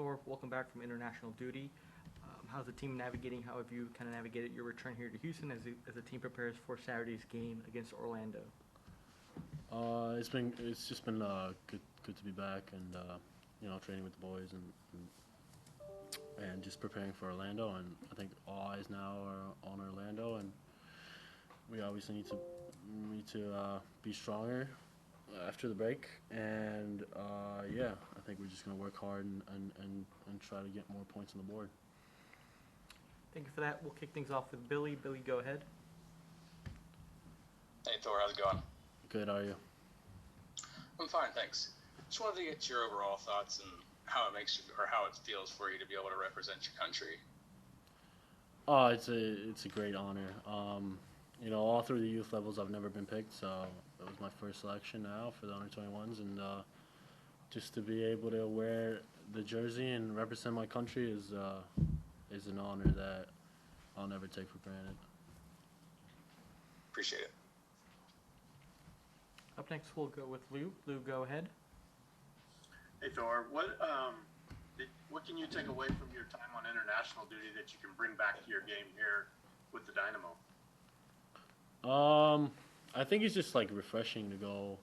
Thor, welcome back from international duty. How's the team navigating? How have you kind of navigated your return here to Houston as the team prepares for Saturday's game against Orlando? It's just been good to be back and training with the boys and just preparing for Orlando. And I think all eyes now are on Orlando, and we obviously need to be stronger after the break. And yeah, I think we're just gonna work hard and try to get more points on the board. Thank you for that. We'll kick things off with Billy. Billy, go ahead. Hey Thor, how's it going? Good, how are you? I'm fine, thanks. Just wanted to get your overall thoughts and how it makes you, or how it feels for you to be able to represent your country. Oh, it's a great honor. All through the youth levels, I've never been picked, so it was my first selection now for the under 21s, and just to be able to wear the jersey and represent my country is an honor that I'll never take for granted. Appreciate it. Up next, we'll go with Lou. Lou, go ahead. Hey Thor, what can you take away from your time on international duty that you can bring back to your game here with the Dynamo? I think it's just like refreshing to go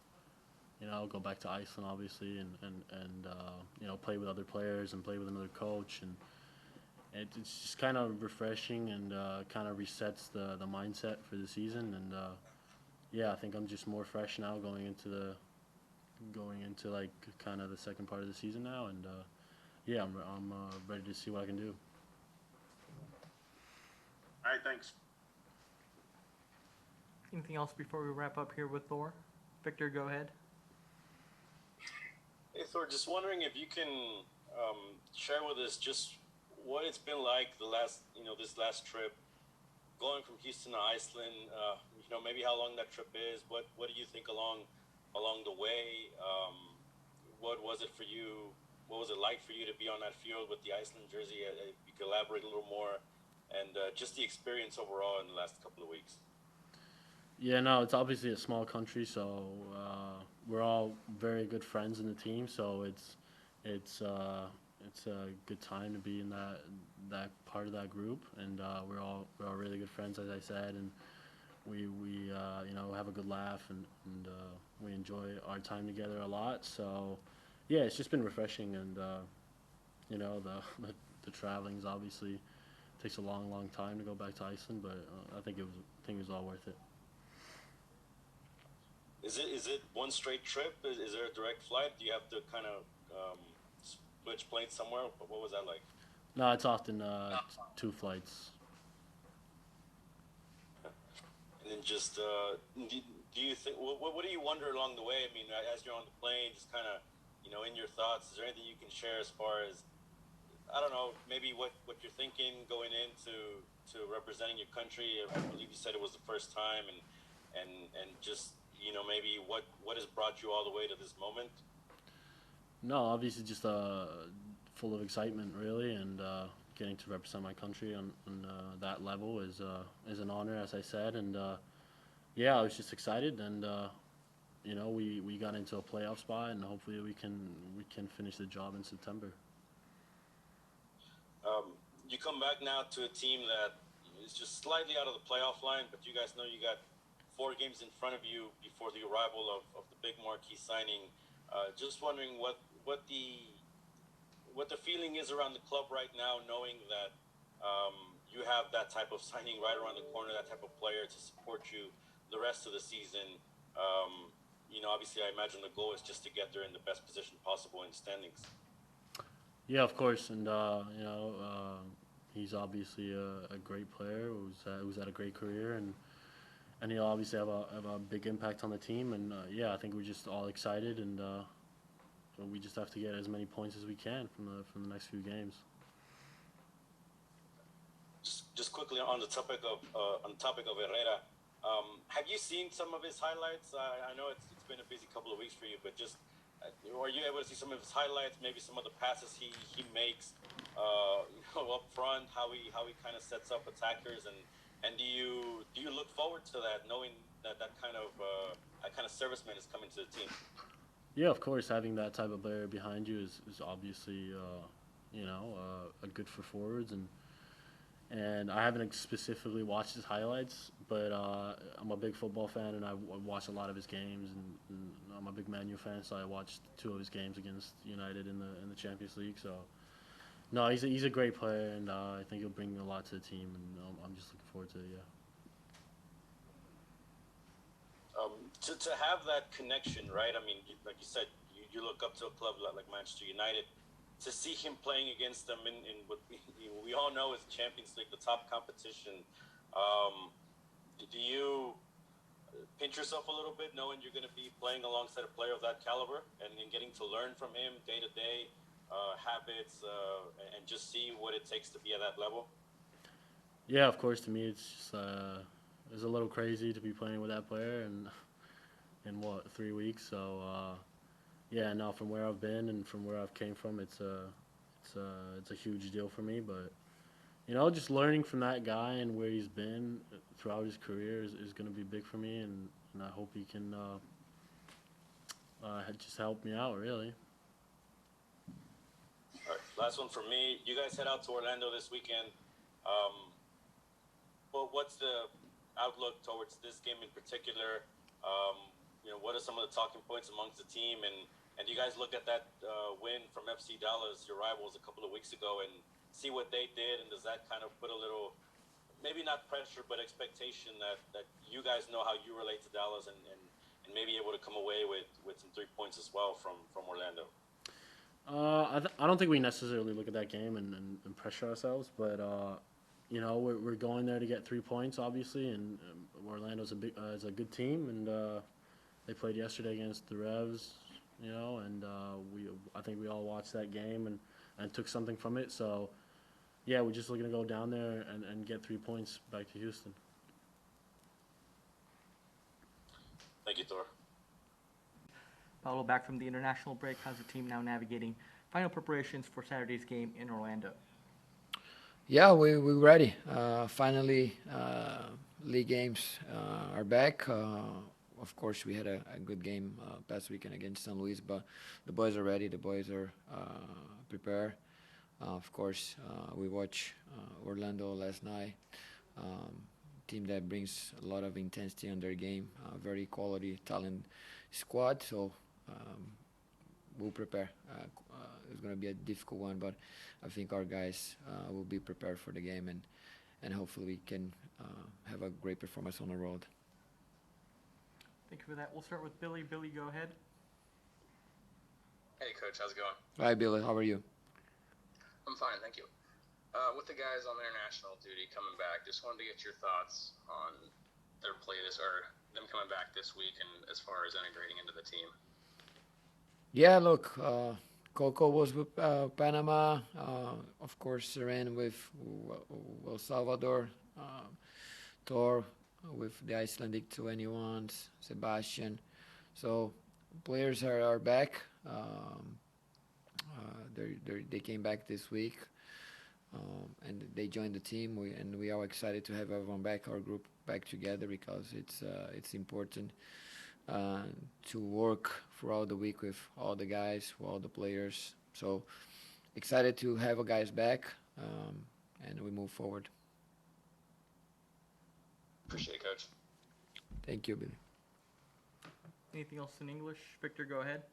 back to Iceland, obviously, and play with other players and play with another coach, and it's just kind of refreshing and kind of resets the mindset for the season. And yeah, I think I'm just more fresh now going into like kind of the second part of the season now, and yeah, I'm ready to see what I can do. All right, thanks. Anything else before we wrap up here with Thor? Victor, go ahead. Hey Thor, just wondering if you can share with us just what it's been like this last trip, going from Houston to Iceland. Maybe how long that trip is. What do you think along the way? What was it for you? What was it like for you to be on that field with the Iceland jersey? If you could elaborate a little more, and just the experience overall in the last couple of weeks. Yeah, no, it's obviously a small country, so we're all very good friends in the team. So it's a good time to be in that part of that group, and we're all really good friends, as I said, and we have a good laugh, and we enjoy our time together a lot. So yeah, it's just been refreshing, and the traveling's obviously takes a long time to go back to Iceland, but I think it was all worth it. Is it one straight trip? Is there a direct flight? Do you have to kind of switch planes somewhere? What was that like? No, it's often two flights. And then just do you think what do you wonder along the way? I mean, as you're on the plane, just kind of in your thoughts. Is there anything you can share as far as I don't know, maybe what you're thinking going into representing your country? I believe you said it was the first time, and just maybe what has brought you all the way to this moment? No, obviously just full of excitement, really, and getting to represent my country on that level is an honor, as I said, and yeah, I was just excited, and we got into a playoff spot, and hopefully we can finish the job in September. You come back now to a team that is just slightly out of the playoff line, but you guys know you got 4 games in front of you before the arrival of the big marquee signing. Just wondering what the feeling is around the club right now, knowing that you have that type of signing right around the corner, that type of player to support you the rest of the season. Obviously, I imagine the goal is just to get there in the best position possible in standings. Yeah, of course, and he's obviously a great player who's had a great career, and he'll obviously have a big impact on the team. And yeah, I think we're just all excited, and so we just have to get as many points as we can from the next few games. Just quickly on the topic of Herrera, have you seen some of his highlights? I know it's been a busy couple of weeks for you, but just are you able to see some of his highlights? Maybe some of the passes he makes up front, how he kind of sets up attackers, and do you look forward to that, knowing that kind of serviceman is coming to the team? Yeah, of course, having that type of player behind you is obviously good for forwards, and I haven't specifically watched his highlights, but I'm a big football fan, and I watch a lot of his games, and I'm a big Man U fan, so I watched 2 of his games against United in the Champions League. So, no, he's a great player, and I think he'll bring a lot to the team, and I'm just looking forward to it. Yeah. To have that connection, right? I mean, like you said, you look up to a club like Manchester United. To see him playing against them in what we all know is Champions League, the top competition, do you pinch yourself a little bit knowing you're going to be playing alongside a player of that caliber and getting to learn from him day to day, habits, and just see what it takes to be at that level? Yeah, of course. To me, it's a little crazy to be playing with that player in 3 weeks. So yeah, no, from where I've been and from where I've came from, it's a huge deal for me. But just learning from that guy and where he's been throughout his career is going to be big for me, and I hope he can just help me out, really. All right, last one from me. You guys head out to Orlando this weekend. But what's the outlook towards this game in particular? What are some of the talking points amongst the team? And you guys look at that win from FC Dallas, your rivals, a couple of weeks ago, and see what they did? And does that kind of put a little, maybe not pressure, but expectation that you guys know how you relate to Dallas and maybe able to come away with some 3 points as well from Orlando? I don't think we necessarily look at that game and pressure ourselves, but we're going there to get 3 points, obviously, and Orlando's is a good team, and they played yesterday against the Revs, and I think we all watched that game and took something from it. So, yeah, we're just looking to go down there and get 3 points back to Houston. Thank you, Thor. Paulo, back from the international break, how's the team now navigating final preparations for Saturday's game in Orlando? Yeah, we're ready. Finally, league games are back. Of course, we had a good game past weekend against St. Louis, but the boys are ready. The boys are prepared. Of course, we watched Orlando last night. Team that brings a lot of intensity on their game. Very quality, talent squad. So we'll prepare. It's going to be a difficult one, but I think our guys will be prepared for the game, and hopefully we can have a great performance on the road. Thank you for that. We'll start with Billy. Billy, go ahead. Hey, Coach. How's it going? Hi, Billy. How are you? I'm fine, thank you. With the guys on international duty coming back, just wanted to get your thoughts on their play them coming back this week and as far as integrating into the team. Yeah, look, Coco was with Panama. Of course, Seren with El Salvador. Thor with the Icelandic 21s. Sebastian. So players are back. They came back this week, and they joined the team. We are excited to have everyone back, our group back together, because it's important to work throughout the week with all the guys, with all the players. So excited to have our guys back, and we move forward. Appreciate it, Coach. Thank you, Billy. Anything else in English? Victor, go ahead.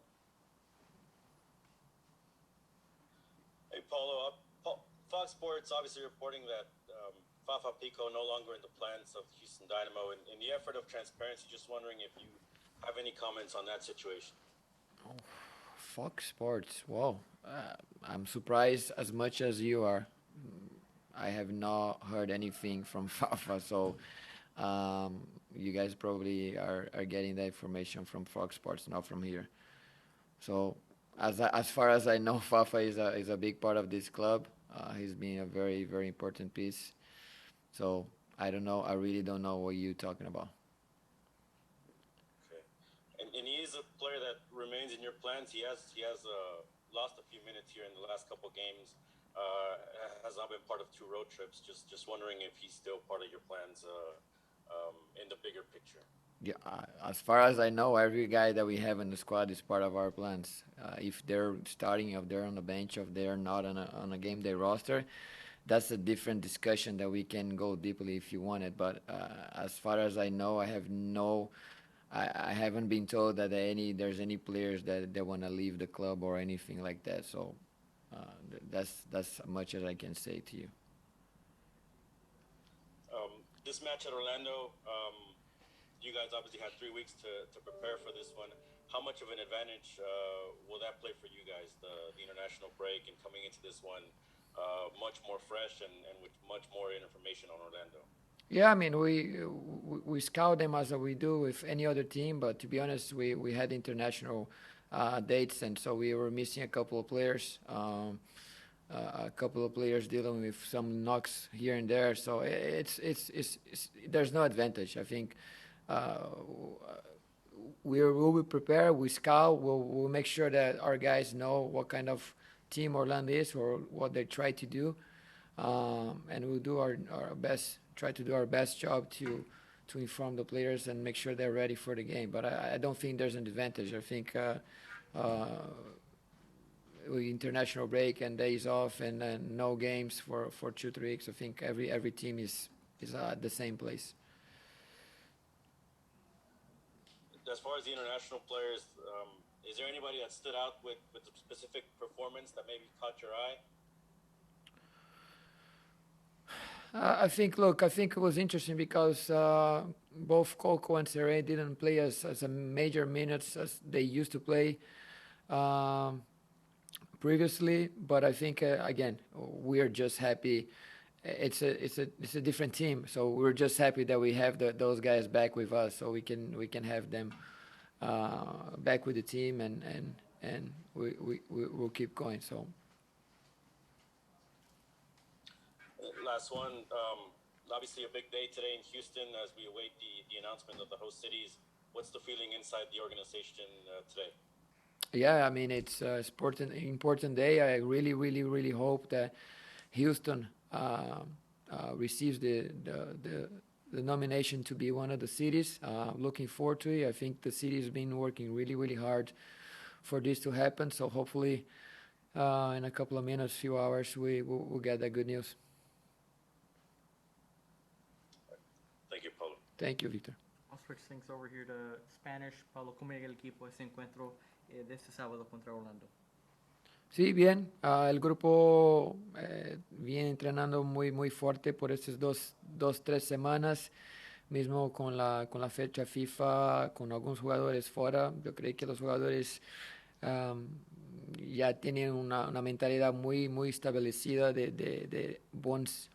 Hey, Paulo. Fox Sports obviously reporting that Fafa Pico no longer in the plans of Houston Dynamo. In the effort of transparency, just wondering if you have any comments on that situation. Oh, Fox Sports. Wow. I'm surprised as much as you are. I have not heard anything from Fafa, so you guys probably are getting the information from Fox Sports, not from here. So as far as I know, Fafa is a big part of this club. He's been a very, very important piece. So I don't know. I really don't know what you're talking about. Okay, and he is a player that remains in your plans. He has lost a few minutes here in the last couple of games. Has not been part of 2 road trips. Just wondering if he's still part of your plans in the bigger picture. Yeah, as far as I know, every guy that we have in the squad is part of our plans. If they're starting, if they're on the bench, if they're not on a game day roster, that's a different discussion that we can go deeply if you want it. But as far as I know, I haven't been told that there's any players that want to leave the club or anything like that. So that's as much as I can say to you. This match at Orlando, you guys obviously had 3 weeks to prepare for this one. How much of an advantage will that play for you guys, the international break and coming into this one much more fresh and with much more information on Orlando? Yeah, I mean, we scout them as we do with any other team, but to be honest, we had international dates, and so we were missing a couple of players. A couple of players dealing with some knocks here and there, so it's there's no advantage. I think we'll be prepared. We scout. We'll make sure that our guys know what kind of team Orlando is or what they try to do, and we'll do our best. Try to do our best job to inform the players and make sure they're ready for the game. But I don't think there's an advantage. I think international break and days off and no games for 2-3 weeks. I think every team is at the same place. As far as the international players, is there anybody that stood out with a specific performance that maybe caught your eye? I think it was interesting because both Coco and Serre didn't play as a major minutes as they used to play previously. But I think again, we're just happy. It's a different team, so we're just happy that we have those guys back with us, so we can have them back with the team, and we'll keep going. So. Last one, obviously a big day today in Houston as we await the announcement of the host cities. What's the feeling inside the organization today? Yeah, I mean, it's an important day. I really hope that Houston receives the nomination to be one of the cities. Looking forward to it. I think the city has been working really hard for this to happen. So hopefully in a couple of minutes, few hours, we'll get that good news. Thank you, Paulo. Thank you, Victor. I'll switch things over here to Spanish. Paulo, ¿cómo llega el equipo a ese encuentro de este sábado contra Orlando? Sí, bien. El grupo viene entrenando muy fuerte por estas tres semanas, mismo con la fecha FIFA, con algunos jugadores fuera. Yo creo que los jugadores ya tienen una mentalidad muy establecida de buenos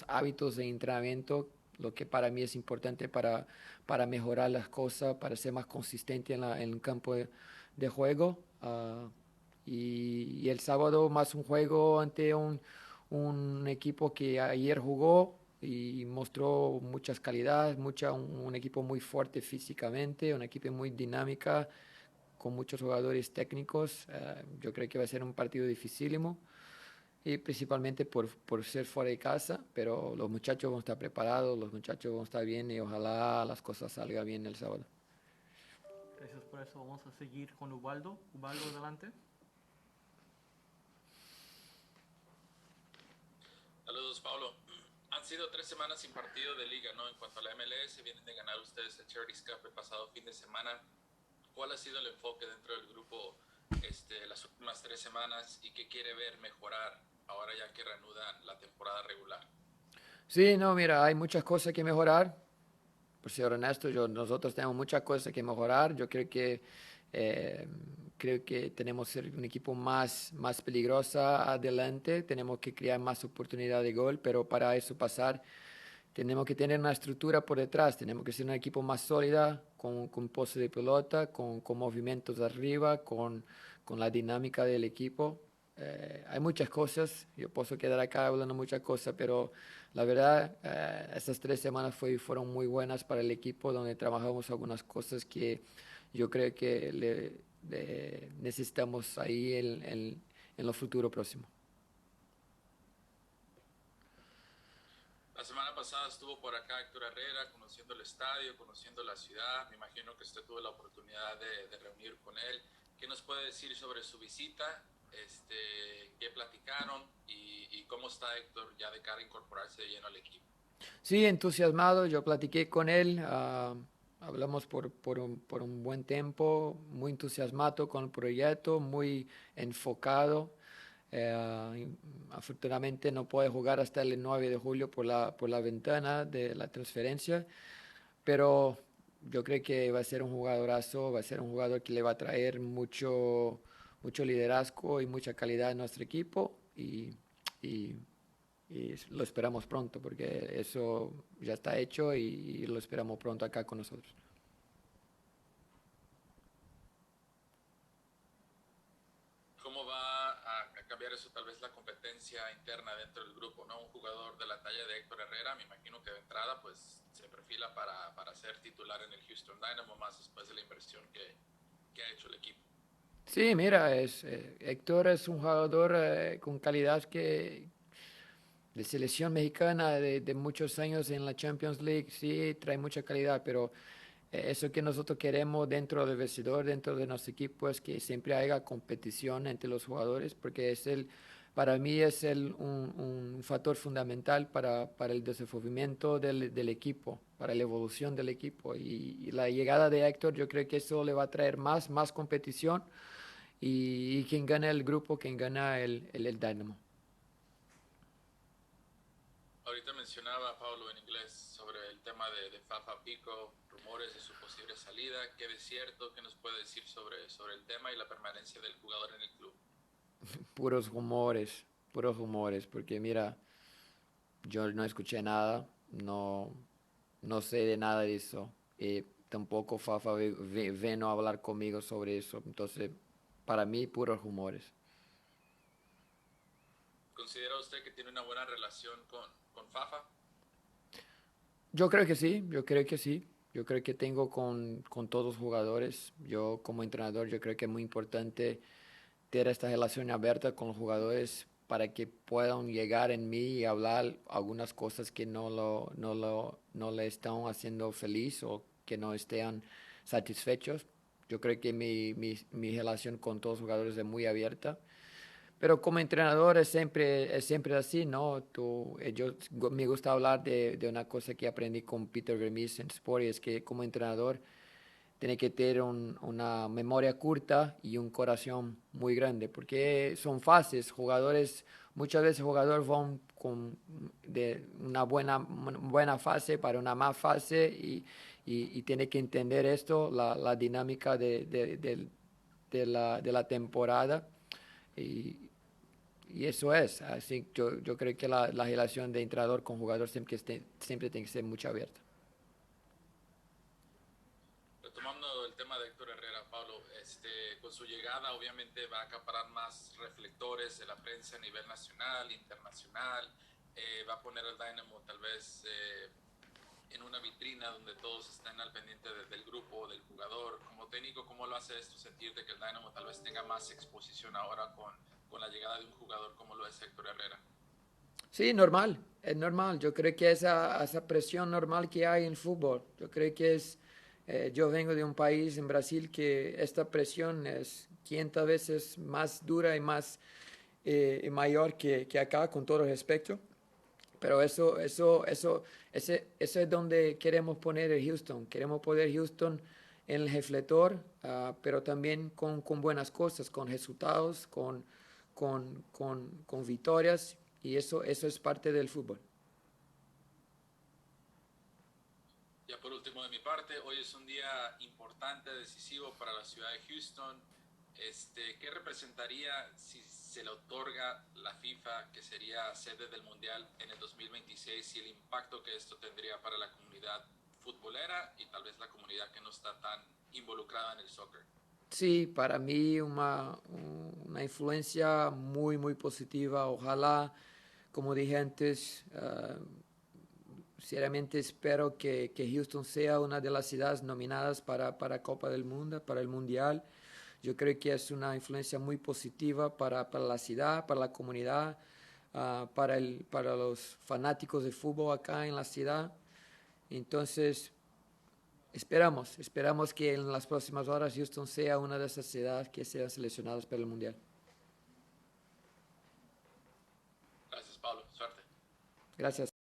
hábitos de entrenamiento, lo que para mí es importante para mejorar las cosas, para ser más consistente en el campo de juego. Y el sábado más un juego ante un equipo que ayer jugó y mostró muchas calidades, un equipo muy fuerte físicamente, un equipo muy dinámica, con muchos jugadores técnicos. Yo creo que va a ser un partido dificilísimo, y principalmente por ser fuera de casa, pero los muchachos van a estar preparados, los muchachos van a estar bien y ojalá las cosas salgan bien el sábado. Gracias por eso. Vamos a seguir con Ubaldo. Ubaldo, adelante. Saludos, Paulo. Han sido 3 semanas sin partido de liga, ¿no? En cuanto a la MLS, vienen de ganar ustedes el Charities Cup el pasado fin de semana. ¿Cuál ha sido el enfoque dentro del grupo las últimas 3 semanas y qué quiere ver mejorar ahora ya que reanudan la temporada regular? Sí, no, mira, hay muchas cosas que mejorar. Por ser honesto, nosotros tenemos muchas cosas que mejorar. Yo creo que tenemos que ser un equipo más peligroso adelante. Tenemos que crear más oportunidades de gol, pero para eso pasar tenemos que tener una estructura por detrás. Tenemos que ser un equipo más sólida, con pose de pelota, con movimientos arriba, con la dinámica del equipo. Hay muchas cosas. Yo puedo quedar acá hablando muchas cosas, pero la verdad, estas 3 semanas fueron muy buenas para el equipo, donde trabajamos algunas cosas que yo creo que necesitamos ahí en lo futuro próximo. La semana pasada estuvo por acá Héctor Herrera, conociendo el estadio, conociendo la ciudad. Me imagino que usted tuvo la oportunidad de reunir con él. ¿Qué nos puede decir sobre su visita? ¿Qué platicaron? Y cómo está Héctor ya de cara a incorporarse de lleno al equipo. Sí, entusiasmado, yo platiqué con él, hablamos por un buen tiempo, muy entusiasmado con el proyecto, muy enfocado. Afortunadamente no puede jugar hasta el 9 de julio por la ventana de la transferencia, pero yo creo que va a ser un jugadorazo, va a ser un jugador que le va a traer mucho liderazgo y mucha calidad a nuestro equipo y y lo esperamos pronto porque eso ya está hecho y lo esperamos pronto acá con nosotros. ¿Cómo va a cambiar eso tal vez la competencia interna dentro del grupo, ¿no? Un jugador de la talla de Héctor Herrera, me imagino que de entrada pues se perfila para ser titular en el Houston Dynamo, más después de la inversión que ha hecho el equipo. Sí, mira, Héctor es un jugador con calidad de selección mexicana de muchos años en la Champions League, sí, trae mucha calidad, pero eso que nosotros queremos dentro del vestidor, dentro de nuestro equipo, es que siempre haya competición entre los jugadores, porque para mí es un factor fundamental para el desenvolvimiento del equipo, para la evolución del equipo. Y la llegada de Héctor, yo creo que eso le va a traer más competición y quien gana el grupo, quien gana el Dynamo. Ahorita mencionaba Paulo en inglés sobre el tema de Fafa Pico, rumores de su posible salida. ¿Qué es cierto? ¿Qué nos puede decir sobre el tema y la permanencia del jugador en el club? Puros rumores, porque mira, yo no escuché nada, no sé de nada de eso. Tampoco Fafa vino a hablar conmigo sobre eso, entonces para mí puros rumores. ¿Considera usted que tiene una buena relación con Fafa? Yo creo que sí, yo creo que sí. Yo creo que tengo con todos los jugadores. Yo como entrenador, yo creo que es muy importante tener esta relación abierta con los jugadores para que puedan llegar en mí y hablar algunas cosas que no le están haciendo feliz o que no estén satisfechos. Yo creo que mi relación con todos los jugadores es muy abierta. Pero como entrenador es siempre así, ¿no? Me gusta hablar de una cosa que aprendí con Peter Vermees en Sport, y es que como entrenador tiene que tener una memoria corta y un corazón muy grande, porque son fases, muchas veces jugadores van de una buena fase para una más fase y tiene que entender esto, la dinámica de la temporada. Y, y eso es, así yo creo que la relación de entrenador con jugador siempre tiene que ser mucho abierta. Retomando el tema de Héctor Herrera, Pablo, con su llegada obviamente va a acaparar más reflectores de la prensa a nivel nacional, internacional, va a poner al Dynamo tal vez en una vitrina donde todos estén al pendiente del grupo, del jugador. Como técnico, ¿cómo lo hace esto sentir de que el Dynamo tal vez tenga más exposición ahora con la llegada de un jugador como lo es Héctor Herrera? Sí, es normal. Yo creo que esa presión normal que hay en fútbol, yo creo que yo vengo de un país, en Brasil, que esta presión es 500 veces más dura y más mayor que acá, con todo respeto. Pero eso es donde queremos poner el Houston. Queremos poner Houston en el reflector, pero también con buenas cosas, con resultados, con victorias, y eso es parte del fútbol. Ya por último de mi parte, hoy es un día importante, decisivo para la ciudad de Houston. ¿Qué representaría si se le otorga la FIFA, que sería sede del Mundial en el 2026, y el impacto que esto tendría para la comunidad futbolera y tal vez la comunidad que no está tan involucrada en el soccer? Sí, para mí una influencia muy positiva. Ojalá, como dije antes, sinceramente espero que Houston sea una de las ciudades nominadas para Copa del Mundo, para el Mundial. Yo creo que es una influencia muy positiva para la ciudad, para la comunidad. para los fanáticos de fútbol acá en la ciudad. Entonces, esperamos que en las próximas horas Houston sea una de esas ciudades que sean seleccionadas para el Mundial. Gracias, Pablo. Suerte. Gracias.